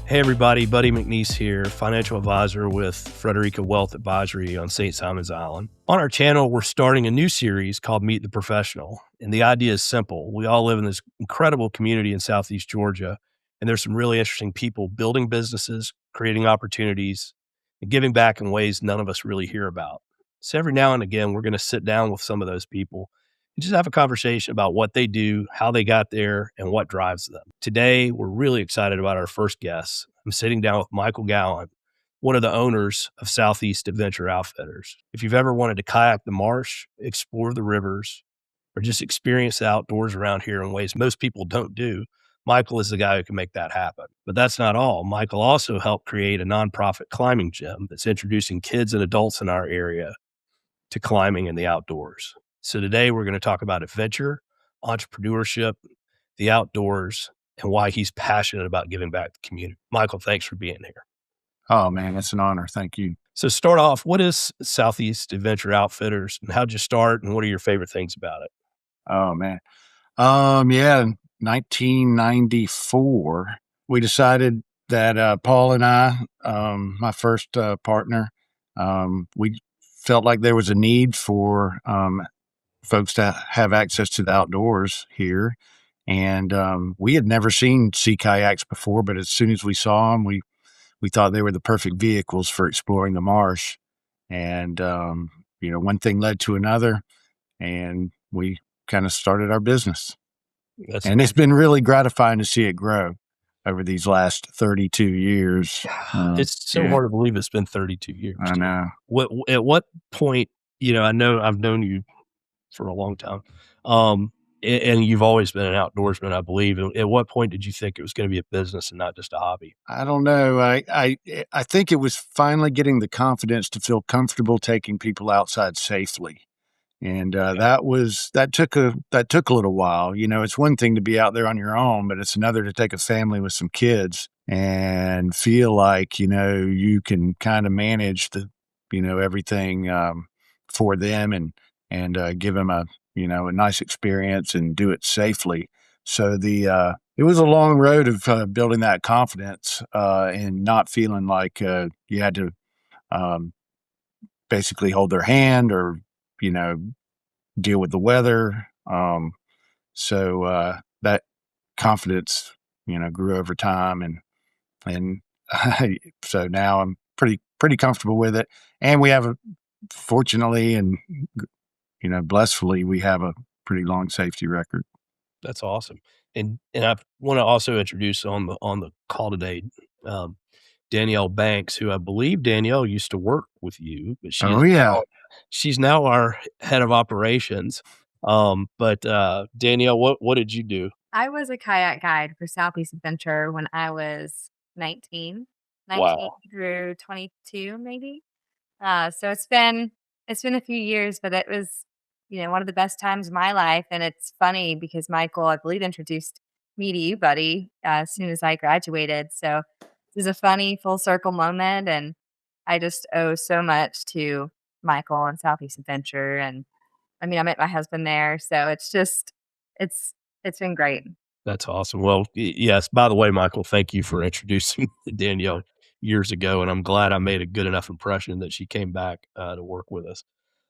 Hey everybody, Buddy McNeese here, financial advisor with Frederica Wealth Advisory on St. Simons Island. On our channel, we're starting a new series called Meet the Professional. And the idea is simple. We all live in this incredible community in Southeast Georgia, and there's some really interesting people building businesses, creating opportunities, and giving back in ways none of us really hear about. So every now and again, we're going to sit down with some of those people and just have a conversation about what they do, how they got there, and what drives them. Today, we're really excited about our first guest. I'm sitting down with Michael Gowen, one of the owners of Southeast Adventure Outfitters. If you've ever wanted to kayak the marsh, explore the rivers, or just experience the outdoors around here in ways most people don't do, Michael is the guy who can make that happen. But that's not all. Michael also helped create a nonprofit climbing gym that's introducing kids and adults in our area to climbing in the outdoors. So today we're going to talk about adventure, entrepreneurship, the outdoors, and why he's passionate about giving back to the community. Michael, thanks for being here. Oh man, it's an honor. Thank you. So start off, what is Southeast Adventure Outfitters and how'd you start and what are your favorite things about it? Oh man. Yeah, 1994, we decided that Paul and I, my first partner, we felt like there was a need for folks to have access to the outdoors here. And we had never seen sea kayaks before, but as soon as we saw them, we thought they were the perfect vehicles for exploring the marsh. And, one thing led to another, and we kind of started our business. And it's been really gratifying to see it grow over these last 32 years. It's so hard to believe it's been 32 years. I know. At what point, I know I've known you for a long time. And you've always been an outdoorsman, I believe. At what point did you think it was going to be a business and not just a hobby? I don't know. I think it was finally getting the confidence to feel comfortable taking people outside safely. And that took a little while. It's one thing to be out there on your own, but it's another to take a family with some kids and feel like, you can kind of manage everything for them and give them a nice experience and do it safely. So it was a long road of building that confidence and not feeling like you had to basically hold their hand or deal with the weather. So that confidence, grew over time, and so now I'm pretty comfortable with it. And we have fortunately and blissfully, we have a pretty long safety record. That's awesome. And I want to also introduce on the call today, Danielle Banks, who I believe Danielle used to work with you, but she's now our head of operations. But Danielle, what did you do? I was a kayak guide for Southeast Adventure when I was 19 Wow. through 22, maybe. So it's been a few years, but it was, one of the best times of my life. And it's funny because Michael, I believe, introduced me to you, buddy, as soon as I graduated. So it was a funny full circle moment. And I just owe so much to Michael and Southeast Adventure. And I mean, I met my husband there. So it's been great. That's awesome. Well, yes. By the way, Michael, thank you for introducing Danielle years ago, and I'm glad I made a good enough impression that she came back to work with us.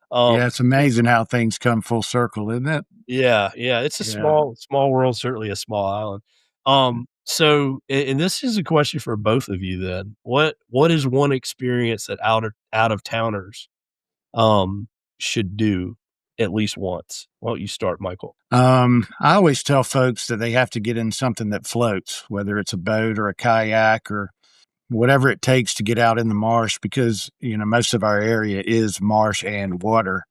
It's amazing how things come full circle, isn't it? Yeah. It's a small world, certainly a small island. So, and this is a question for both of you. Then, what is one experience that out of towners should do at least once? Why don't you start, Michael? I always tell folks that they have to get in something that floats, whether it's a boat or a kayak or whatever it takes to get out in the marsh, because, most of our area is marsh and water.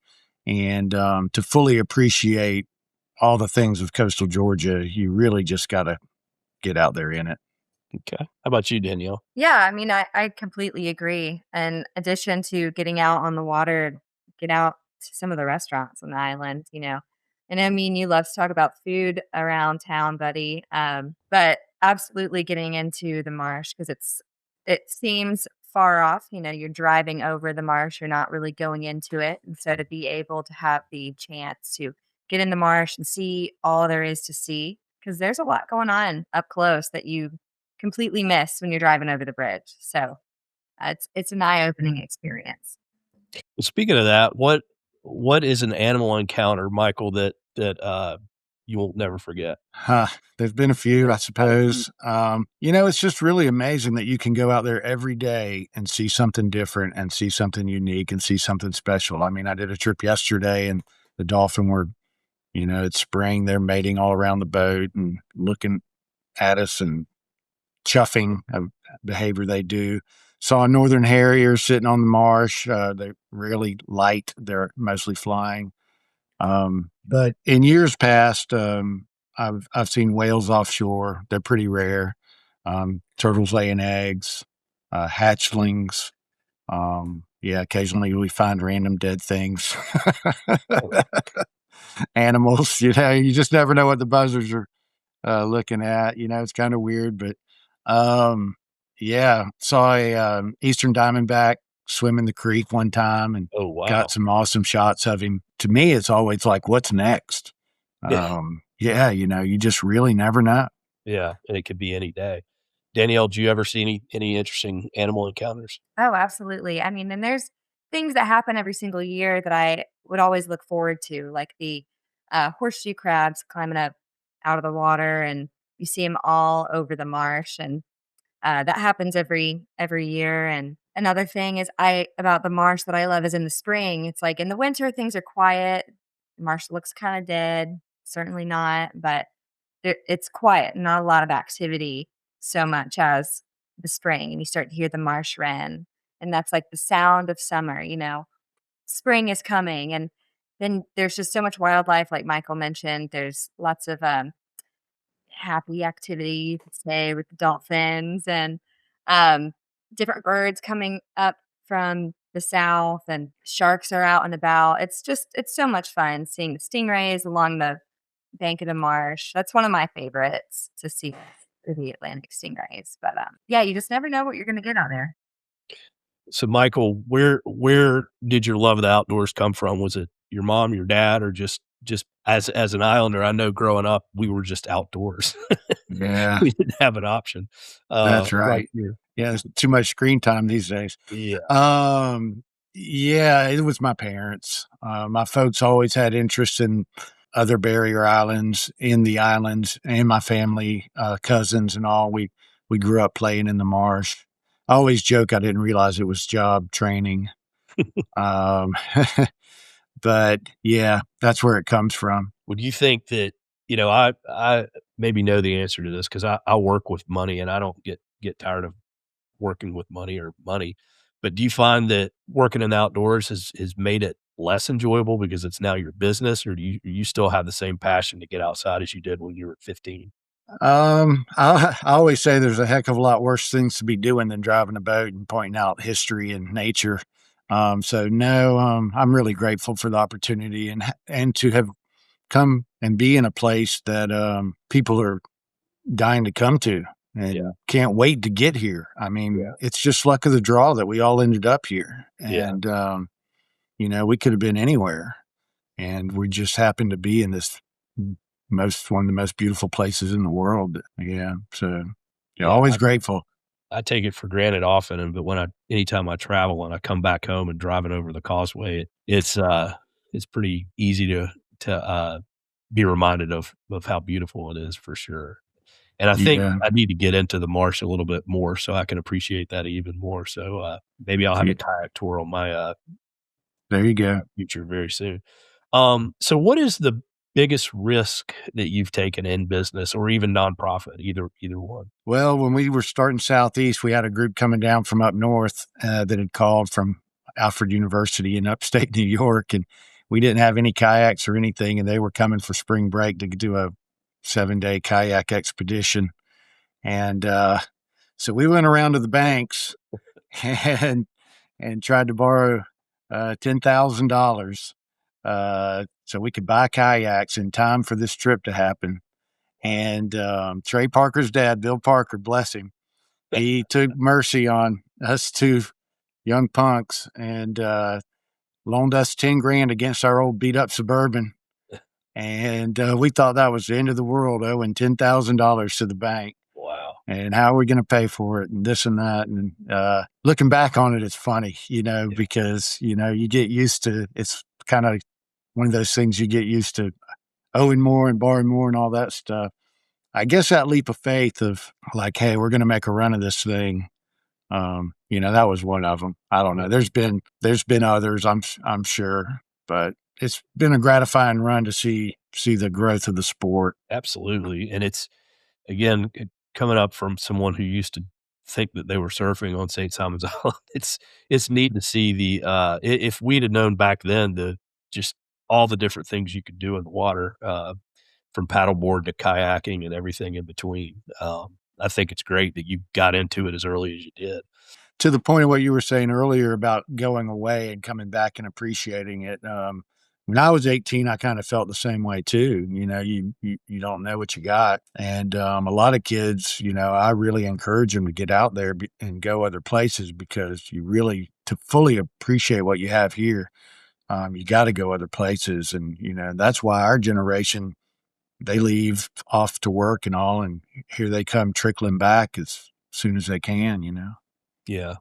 And to fully appreciate all the things of coastal Georgia, you really just got to get out there in it. Okay. How about you, Danielle? Yeah, I mean, I completely agree. In addition to getting out on the water, get out to some of the restaurants on the island, And I mean, you love to talk about food around town, buddy. But absolutely getting into the marsh because it seems far off. You're driving over the marsh, you're not really going into it. And so to be able to have the chance to get in the marsh and see all there is to see, because there's a lot going on up close that you completely miss when you're driving over the bridge. So it's an eye-opening experience. Well, speaking of that, what is an animal encounter, Michael, that you will never forget? There's been a few, I suppose. It's just really amazing that you can go out there every day and see something different and see something unique and see something special. I mean, I did a trip yesterday and the dolphin were, it's spring. They're mating all around the boat and looking at us and chuffing, a behavior they do. Saw a northern harrier sitting on the marsh. They're really light. They're mostly flying. But in years past, I've seen whales offshore. They're pretty rare. Turtles laying eggs, hatchlings. Occasionally we find random dead things. Animals, you just never know what the buzzers are looking at. It's kind of weird, but saw a eastern diamondback swim in the creek one time and Oh, wow. got some awesome shots of him. To me, it's always like, what's next? You just really never know. Yeah, and it could be any day. Danielle, do you ever see any interesting animal encounters? Oh, absolutely. I mean, and there's things that happen every single year that I would always look forward to, like the horseshoe crabs climbing up out of the water, and you see them all over the marsh, and that happens every year. And another thing is I about the marsh that I love is in the spring. It's like in the winter things are quiet. The marsh looks kind of dead. Certainly not, but it's quiet, not a lot of activity so much as the spring. And you start to hear the marsh wren, and that's like the sound of summer. Spring is coming, and then there's just so much wildlife, like Michael mentioned. There's lots of happy activity, you could say, with the dolphins and um, different birds coming up from the south, and sharks are out and about. It's so much fun seeing the stingrays along the bank of the marsh. That's one of my favorites to see, the Atlantic stingrays. But you just never know what you're going to get out there. So, Michael, where did your love of the outdoors come from? Was it your mom, your dad, or just as an Islander? I know growing up, we were just outdoors. Yeah, We didn't have an option. that's right. Here. Yeah, there's too much screen time these days. Yeah. It was my parents. My folks always had interest in other barrier islands, in the islands, and my family, cousins and all. We grew up playing in the marsh. I always joke I didn't realize it was job training. Um, but yeah, that's where it comes from. Would you think that, I maybe know the answer to this because I work with money and I don't get tired of working with money or money. But do you find that working in the outdoors has made it less enjoyable because it's now your business, or do you still have the same passion to get outside as you did when you were 15? I always say there's a heck of a lot worse things to be doing than driving a boat and pointing out history and nature. So no, I'm really grateful for the opportunity and to have come and be in a place that people are dying to come to and can't wait to get here. I mean, it's just luck of the draw that we all ended up here. And we could have been anywhere, and we just happened to be in this one of the most beautiful places in the world. Yeah. So always grateful. I take it for granted often, but anytime I travel and I come back home and driving over the causeway, it's pretty easy to be reminded of how beautiful it is for sure. And I think I need to get into the marsh a little bit more so I can appreciate that even more. So maybe I'll have a kayak tour on my there you go. Future very soon. So what is the biggest risk that you've taken in business or even nonprofit, either one? Well, when we were starting Southeast, we had a group coming down from up north that had called from Alfred University in upstate New York, and we didn't have any kayaks or anything, and they were coming for spring break to do a 7-day kayak expedition. And so we went around to the banks and tried to borrow $10,000 so we could buy kayaks in time for this trip to happen. And Trey Parker's dad, Bill Parker, bless him, he took mercy on us two young punks and loaned us 10 grand against our old beat up Suburban. And we thought that was the end of the world, owing $10,000 to the bank. Wow. and how are we going to pay for it and this and that. And looking back on it, it's funny, because, you get used to, it's kind of one of those things you get used to owing more and borrowing more and all that stuff. I guess that leap of faith of like, hey, we're going to make a run of this thing. That was one of them. I don't know. There's been others, I'm sure, but it's been a gratifying run to see the growth of the sport. Absolutely. And it's, again, coming up from someone who used to think that they were surfing on St. Simon's Island, it's neat to see if we'd have known back then just all the different things you could do in the water, from paddleboard to kayaking and everything in between. I think it's great that you got into it as early as you did. To the point of what you were saying earlier about going away and coming back and appreciating it. When I was 18, I kind of felt the same way too. You don't know what you got. And a lot of kids, I really encourage them to get out there and go other places, because to fully appreciate what you have here, you got to go other places. And, that's why our generation, they leave off to work and all, and here they come trickling back as soon as they can, Yeah.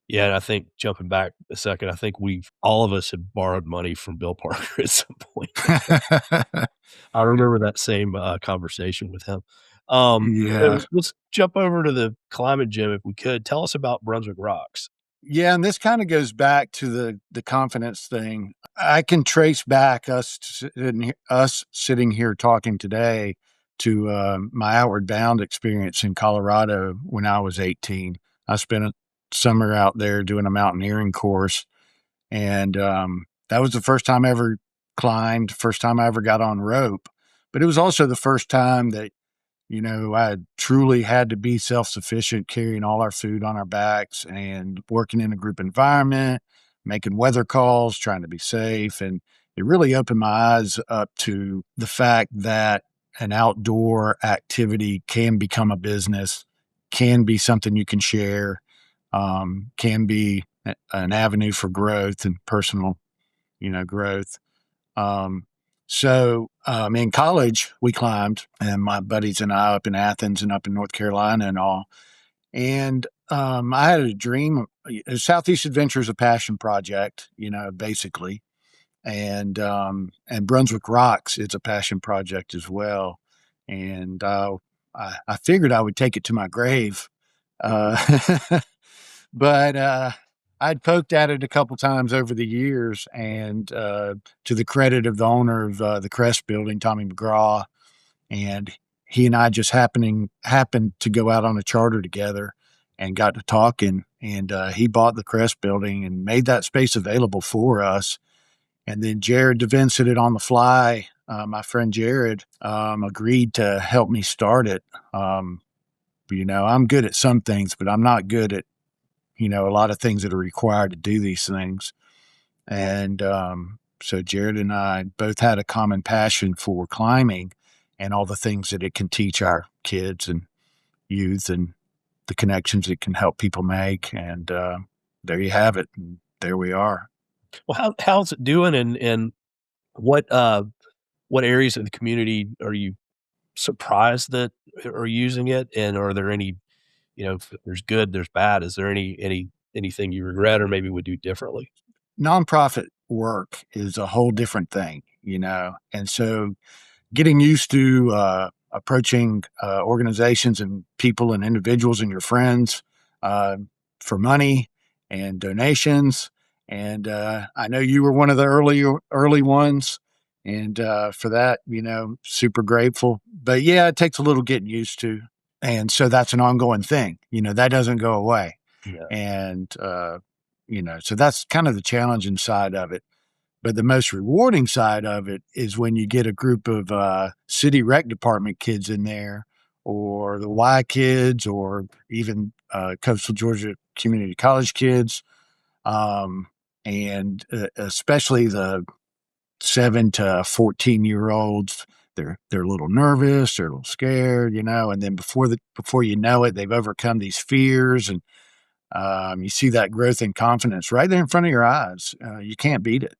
Yeah, and I think, jumping back a second, I think all of us have borrowed money from Bill Parker at some point. I remember that same conversation with him. So Yeah. let's jump over to the climate gym if we could. Tell us about Brunswick Rocks. Yeah, and this kind of goes back to the confidence thing. I can trace back us sitting here talking today to my Outward Bound experience in Colorado when I was 18. I spent a summer out there doing a mountaineering course, and that was the first time I ever climbed, first time I ever got on rope. But it was also the first time that I truly had to be self-sufficient, carrying all our food on our backs and working in a group environment, making weather calls, trying to be safe. And it really opened my eyes up to the fact that an outdoor activity can become a business, can be something you can share, can be an avenue for growth and personal, growth. In college, we climbed, and my buddies and I, up in Athens and up in North Carolina and all. And I had a dream. Southeast Adventure is a passion project, basically. And Brunswick Rocks is a passion project as well. And I figured I would take it to my grave. But I'd poked at it a couple times over the years, and to the credit of the owner of the Crest building, Tommy McGraw, and he and I just happened to go out on a charter together and got to talking, and he bought the Crest building and made that space available for us. And then Jared DeVincent it on the fly. My friend Jared agreed to help me start it. I'm good at some things, but I'm not good at a lot of things that are required to do these things. And so Jared and I both had a common passion for climbing and all the things that it can teach our kids and youth, and the connections it can help people make. And there you have it. And there we are. Well, how's it doing, and what areas of the community are you surprised that are using it? And are there any, if there's good, there's bad. Is there anything you regret or maybe would do differently? Nonprofit work is a whole different thing, and so getting used to approaching organizations and people and individuals and your friends for money and donations. And I know you were one of the early ones, and for that, super grateful. But yeah, it takes a little getting used to, and so that's an ongoing thing. That doesn't go away. Yeah. And so that's kind of the challenging side of it. But the most rewarding side of it is when you get a group of city rec department kids in there, or the Y kids, or even Coastal Georgia Community College kids, and especially the 7 to 14-year-olds. They're a little nervous, they're a little scared, and then before you know it, they've overcome these fears, and you see that growth and confidence right there in front of your eyes. You can't beat it.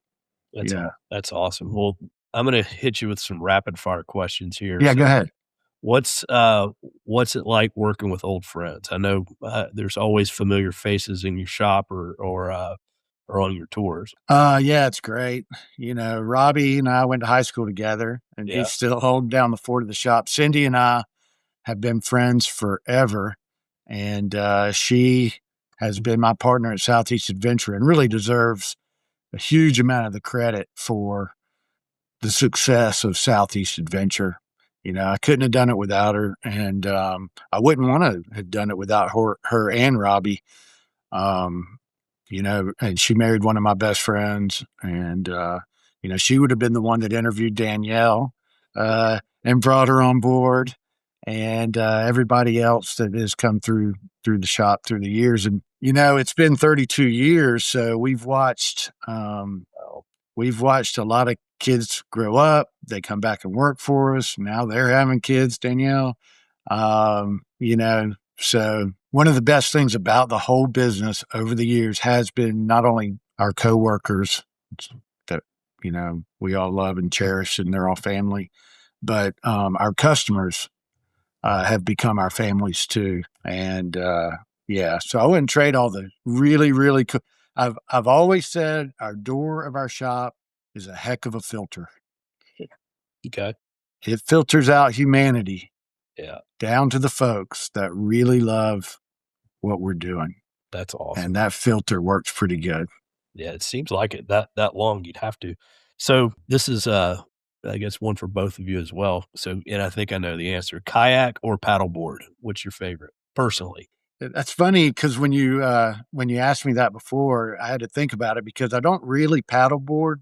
That's awesome. Well, I'm going to hit you with some rapid fire questions here. Yeah, So go ahead. What's it like working with old friends? I know there's always familiar faces in your shop or on your tours. Yeah, it's great. You know, Robbie and I went to high school together, and Yeah. he's still holding down the fort of the shop. Cindy and I have been friends forever, and she has been my partner at Southeast Adventure and really deserves a huge amount of the credit for the success of Southeast Adventure. You know, I couldn't have done it without her, and I wouldn't want to have done it without her and Robbie. Um, you know, and she married one of my best friends, and you know, she would have been the one that interviewed Danielle and brought her on board, and everybody else that has come through the shop through the years. And you know, it's been 32 years, so we've watched a lot of kids grow up. They come back and work for us. Now they're having kids, Danielle. You know, so one of the best things about the whole business over the years has been not only our coworkers that, you know, we all love and cherish and they're all family, but our customers have become our families too. And yeah, so I wouldn't trade all the really, really cool. I've always said our door of our shop is a heck of a filter. Okay. It filters out humanity Yeah. down to the folks that really love what we're doing. That's awesome. And that filter works pretty good. Yeah, it seems like it that long you'd have to. So this is I guess one for both of you as well. So and I think I know the answer. Kayak or paddleboard? What's your favorite? Personally. That's funny because when you asked me that before, I had to think about it because I don't really paddleboard,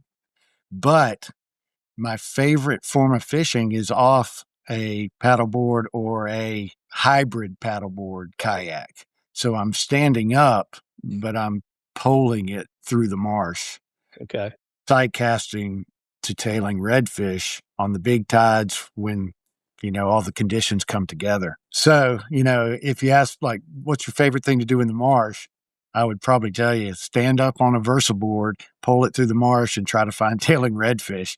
but my favorite form of fishing is off a paddleboard or a hybrid paddleboard kayak. So I'm standing up, but I'm poling it through the marsh, Okay. side casting to tailing redfish on the big tides when, you know, all the conditions come together. So, you know, if you ask, like, what's your favorite thing to do in the marsh? I would probably tell you stand up on a VersaBoard, pull it through the marsh, and try to find tailing redfish,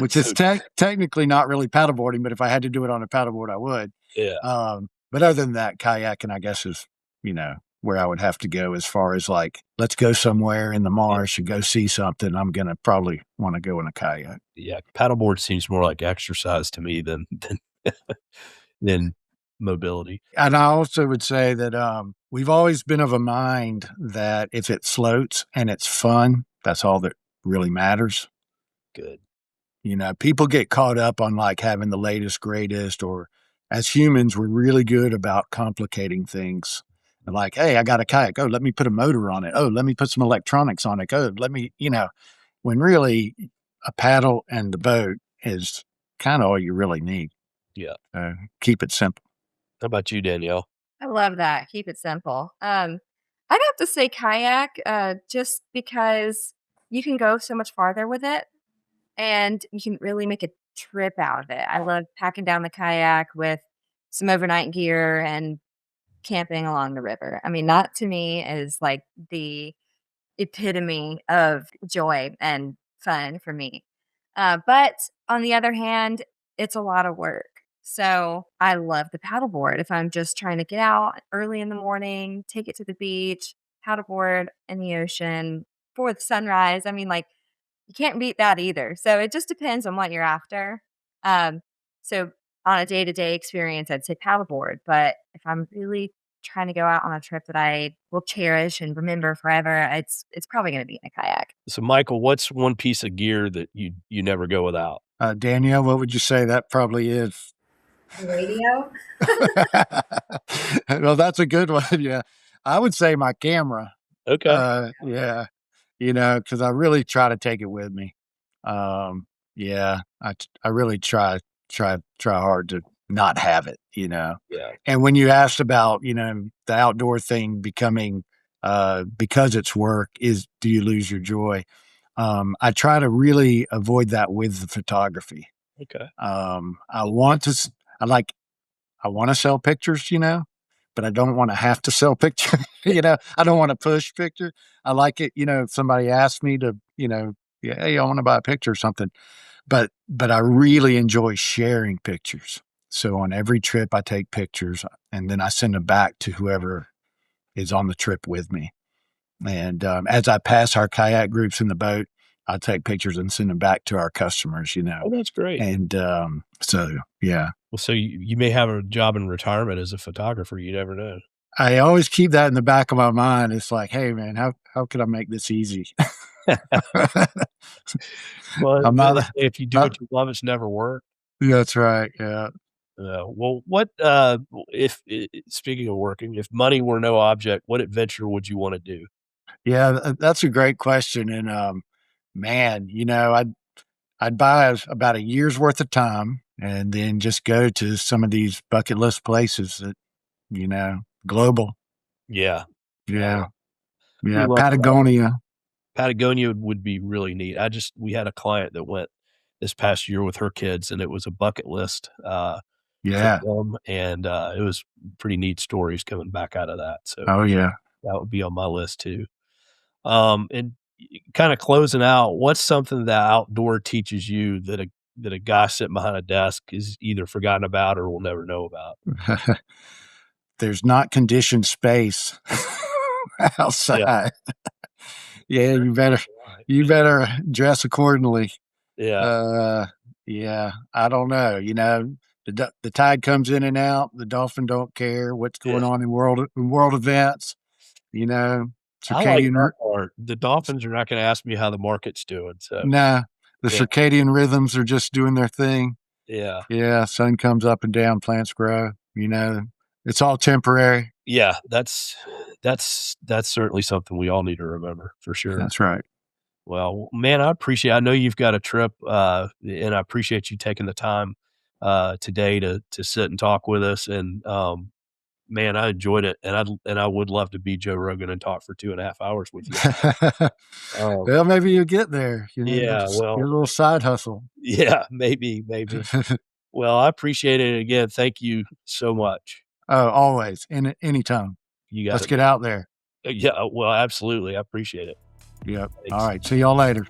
which is technically not really paddleboarding, but if I had to do it on a paddleboard, I would. Yeah. But other than that, kayaking, I guess, is, you know, where I would have to go as far as like, let's go somewhere in the marsh and go see something. I'm going to probably want to go in a kayak. Yeah. Paddleboard seems more like exercise to me than mobility. And I also would say that we've always been of a mind that if it floats and it's fun, that's all that really matters. Good. You know, people get caught up on like having the latest, greatest, or as humans, we're really good about complicating things. Like, hey, I got a kayak. Oh, let me put a motor on it. Oh, let me put some electronics on it. Oh, let me, you know, when really a paddle and the boat is kind of all you really need. Yeah. Keep it simple. How about you, Danielle? I love that. Keep it simple. I'd have to say kayak, just because you can go so much farther with it and you can really make a trip out of it. I love packing down the kayak with some overnight gear and camping along the river. I mean, that to me is like the epitome of joy and fun for me. But on the other hand, it's a lot of work. So I love the paddleboard. If I'm just trying to get out early in the morning, take it to the beach, paddleboard in the ocean for the sunrise. I mean, like, you can't beat that either. So it just depends on what you're after. So on a day-to-day experience, I'd say paddleboard. But if I'm really trying to go out on a trip that I will cherish and remember forever, it's probably going to be in a kayak. So, Michael, what's one piece of gear that you never go without? Danielle, what would you say that probably is? Radio. Well, that's a good one. Yeah. I would say my camera. Okay. Yeah. You know, because I really try to take it with me. Yeah, I really try hard to not have it, you know. Yeah. And when you asked about, you know, the outdoor thing becoming because it's work, is do you lose your joy? I try to really avoid that with the photography. Okay. I want to I want to sell pictures, you know, but I don't want to have to sell pictures. You know, I don't want to push picture. I like it, you know, if somebody asks me to, you know, yeah, hey, I want to buy a picture or something. But I really enjoy sharing pictures. So on every trip, I take pictures and then I send them back to whoever is on the trip with me. And as I pass our kayak groups in the boat, I take pictures and send them back to our customers, Oh, that's great. And so, yeah. Well, so you may have a job in retirement as a photographer. You never know. I always keep that in the back of my mind. It's like, hey, man, how can I make this easy? Well, I'm not, if you do what you love, it's never work. That's right. Yeah. Well, what if speaking of working, if money were no object, what adventure would you want to do? Yeah, that's a great question. And man, I'd buy about a year's worth of time and then just go to some of these bucket list places that, global. Yeah. Yeah. We Yeah. love Patagonia. Patagonia would be really neat. We had a client that went this past year with her kids, and it was a bucket list for Yeah. them, and it was pretty neat stories coming back out of that. So Oh, yeah. that would be on my list too. And kind of closing out, what's something that outdoor teaches you that a guy sitting behind a desk is either forgotten about or will never know about? There's not conditioned space outside. Yeah, you better dress accordingly. Yeah. Yeah, I don't know. The tide comes in and out. The dolphin don't care what's going on in world events. I like Circadian. that part. The Dolphins are not going to ask me how the market's doing. So Nah, the yeah. circadian rhythms are just doing their thing. Yeah. Yeah, sun comes up and down, plants grow. It's all temporary. Yeah, that's certainly something we all need to remember for sure. That's right. Well, man, I know you've got a trip, and I appreciate you taking the time today to sit and talk with us. And man, I enjoyed it, and I would love to be Joe Rogan and talk for 2.5 hours with you. Well, maybe you'll get there. Yeah, well, your little side hustle. Yeah, maybe. Well, I appreciate it again. Thank you so much. Oh, always, anytime. You got Let's it. get out there. Yeah, well, absolutely. I appreciate it. Yep. Thanks. All right. See y'all later.